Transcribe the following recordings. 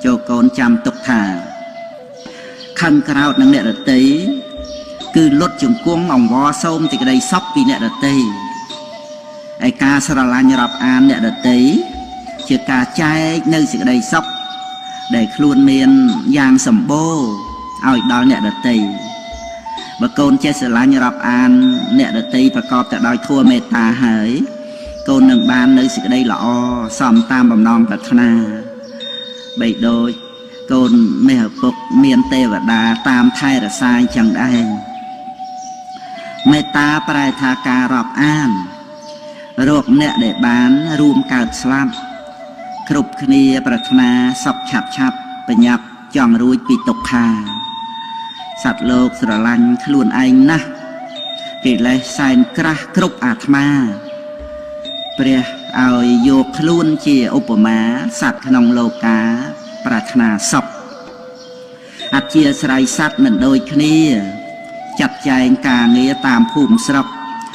ចូលកូនចាំទុកថាខឹងក្រោតនឹងអ្នកដទៃគឺលុតជង្គង់អង្វរសូមទីក្តីសពពីអ្នកដទៃឯការស្រឡាញ់រាប់អានអ្នកដទៃជាការចែកនៅសេចក្តីសុខដែលខ្លួនមានយ៉ាងសម្បូរឲ្យដល់អ្នកដទៃបើកូនចេះស្រឡាញ់រាប់អានអ្នកដទៃប្រកបទៅដោយធម៌មេត្តាហើយកូននឹងបាននៅសេចក្តីល្អសមតាមបំណងប្រាថ្នាបីដូចកូនមេឪពុកមានទេវតាតាមថែរក្សាអញ្ចឹងដែរមេត្តាប្រែថាការរាប់អានរកអ្នកដែលបានរួមកើតស្លាប់គ្រប់គ្នាប្រាថ្នាសុខឆាប់ឆាប់បញ្ញាប់ចង់រួចពីទុក្ខាសត្វលោកស្រឡាញ់ខ្លួនឯងណាស់កិលេសសែនក្រាស់គ្រប់អាត្មាព្រះឲ្យយកខ្លួនជាឧបមាសត្វក្នុងលោកាប្រាថ្នាសុខអធិស្រ័យសត្វមិនដូចគ្នាចាត់ចែងការងារតាមភូមិស្រុក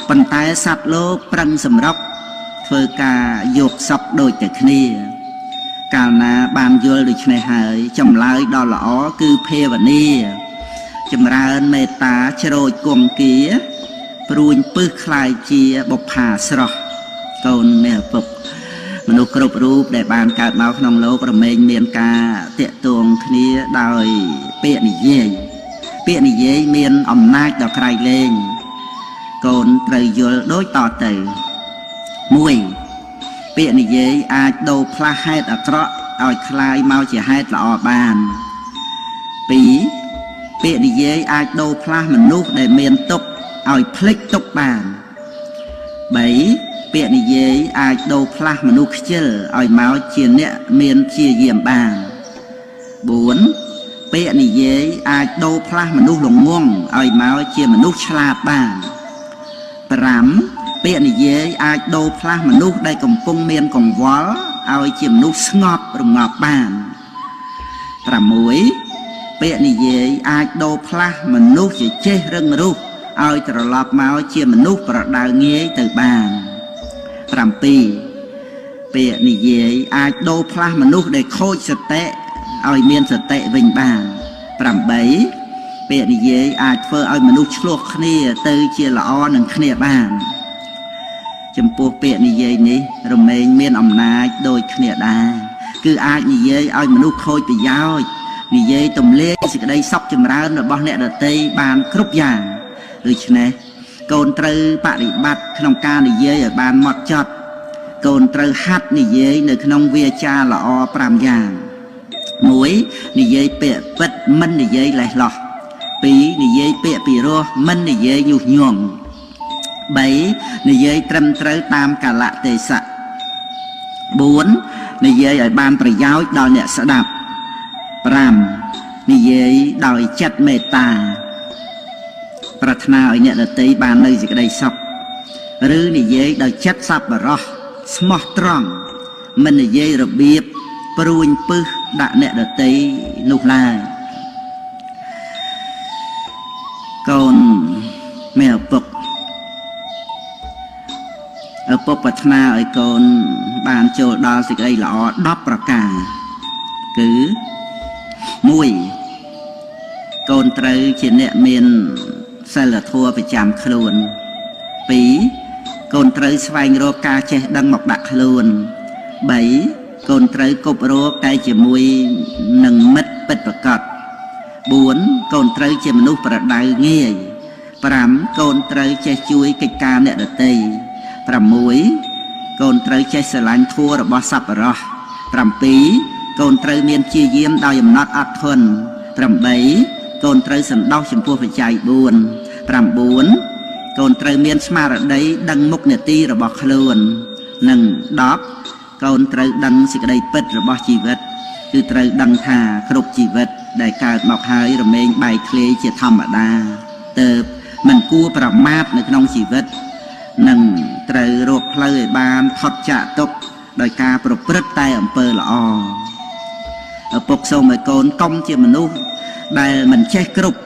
ប៉ុន្តែសត្វលោកប្រឹងសម្រុកធ្វើការយកសុខដូចតែគ្នាកាលណាបានយល់ដូច្នេះហើយចម្លើយដ៏ល្អគឺភាវនាចម្រើនមេត្តាជ្រោចគំគាព្រួញពឹសខ្លាយជាបុប្ផាស្រស់កូនមេឪពុកមនុស្សគ្រប់រូបដែលបានកើតមកក្នុងโลករមែងមានការតាក់ទងគ្នាដោយពាក្យនិយាយមានអំណាចដល់ក្រៃលែងកូនត្រូវយល់ដូចតទៅ1ពាក្យនិយាយអាចដូរផ្លាស់ហេតុអាក្រក់ឲ្យคลายមកជាហេតុល្អបាន2ពាក្យនិយាយអាចដូរផ្លាស់មនុស្សដែលមានទុក្ខឲ្យភ្លេចទុក្ខបាន3ពាក្យនិយាយអាចដូរផ្លាស់មនុស្សខ្ជិលឲ្យមកជាអ្នកមានព្យាយាមបាន4ពាក្យនិយាយអាចដូរផ្លាស់មនុស្សល្ងងឲ្យមកជាមនុស្សឆ្លាតបាន5ពាក្យនិយាយអាចដូរផ្លាស់មនុស្សដែលកំពុងមានកង្វល់ឲ្យជាមនុស្សស្ងប់រងាប់បាន6ពាក្យនិយាយអាចដូរផ្លាស់មនុស្សជាចេះរឹងរូសឲ្យត្រឡប់មកជាមនុស្សប្រដៅងាយទៅបាន7ពាក្យនិយាយអាចដូរផ្លាស់មនុស្សដែលខូចសតិឲ្យមានសតិវិញបាន8ពាក្យនិយាយអាចធ្វើឲ្យមនុស្សឆ្លោះគ្នាទៅជាល្អនឹងគ្នាបានចំពោះពាក្យនិយាយនេះរមែងមានអំណាចដូចគ្នាដែរគឺអាចនិយាយឲ្យមនុស្សខូចប្រយោជន៍និយាយទំលាយសេចក្តីសុខចម្រើនរបស់អ្នកដទៃបានគ្រប់យ៉ាងដូច្នេះកូនត្រូវបប្រតិបត្តិក្នុងការនិយាយឲ្យបានហ្មត់ចត់កូនត្រូវហាត់និយាយនៅក្នុងវាចាល្អ5យ៉ាង1និយាយពាក្យពិតមិននិយាយលេះលោះ2និយាយពាក្យពីរោះមិននិយាយញុះញង់3និយាយត្រឹមត្រូវតាមកាលៈទេសៈ4និយាយឲ្យបានប្រយោជន៍ដល់អ្នកស្ដាប់5និយាយដោយចិត្តមេត្តាប្រាថ្នាឲ្យអ្នកដទៃបាននៅសេចក្តីសុខឬនិយាយដោយចិត្តសប្បុរសស្មោះត្រង់មិននិយាយរបៀបព្រួញពឹសដាក់អ្នកដទៃនោះឡើយកូនមេឪពុកឪពុកប្រាថ្នាឲ្យកូនបានចូលដល់សេចក្តីល្អ10ប្រការគឺ1កូនត្រូវជាអ្នកមានសិលធម៌ប្រចាំខ្លួន2កូនត្រូវស្វែងរកការចេះដឹងមកដាក់ខ្លួន3កូនត្រូវគប់រកតែជាមួយនឹងមិត្តពិតប្រាកដ4កូនត្រូវជាមនុស្សប្រដៅងាយ5កូនត្រូវចេះជួយកិច្ចការអ្នកដទៃ6កូនត្រូវចេះស្រឡាញ់ធម៌របស់សប្បុរស7កូនត្រូវមានព្យាយាមដោយអំណត់អត់ធន់8កូនត្រូវសន្តោសចំពោះបច្ច័យ4 9កូនត្រូវមានស្មារតីដឹងមុខនាទីរបស់ខ្លួននិង10កូនត្រូវដឹងសេចក្តីពិតរបស់ជីវិតគឺត្រូវដឹងថាគ្រប់ជីវិតដែលកើតមកហើយរមែងបែកធ្លាយជាធម្មតាទើបមិនគួរប្រមាថនៅក្នុងជីវិតនិងត្រូវរកផ្លូវឲ្យបានផុតចាកទុក្ខដោយការប្រព្រឹត្តតែអំពើល្អឪពុកសូមឲ្យកូនកុំជាមនុស្សដែលមិនចេះគ្រប់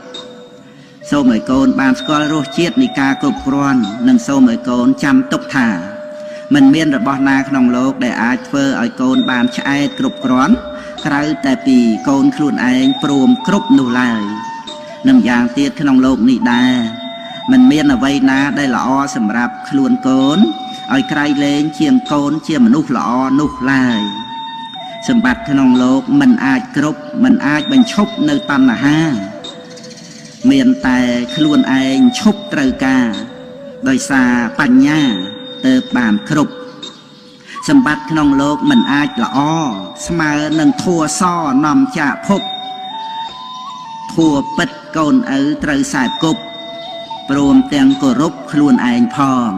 សូមឲ្យកូនបានស្គាល់រសជាតិនៃការគ្រប់គ្រាន់និងសូមឲ្យកូនចាំទុកថាមិនមានរបស់ណាក្នុងโลกដែលអាចធ្វើឲ្យកូនបានឆ្អែតគ្រប់គ្រាន់ ក្រៅតែពីកូនខ្លួនឯងព្រមគ្រប់នោះឡើយនឹងយ៉ាងទៀតក្នុងโลกនេះដែរมันមានអ្វីណាដែលល្អសម្រាប់ខ្លួនកូនឲ្យក្រៃលែងជាងកូនជាមនុស្សល្អនោះឡើយសម្បត្តិក្នុងโลกมันអាចគ្រប់มันអាចបញ្ឈប់នៅតណ្ហាមានតែខ្លួនឯងឈប់ត្រូវការដោយសារបញ្ញាទៅបានគ្រប់សម្បត្តិក្នុងโลกมันអាចល្អស្មើនឹងធัวសនាំចាកភពធัวពិតកូនឪត្រូវខ្សែគប់ព្រមទាំងគោរពខ្លួនឯងផង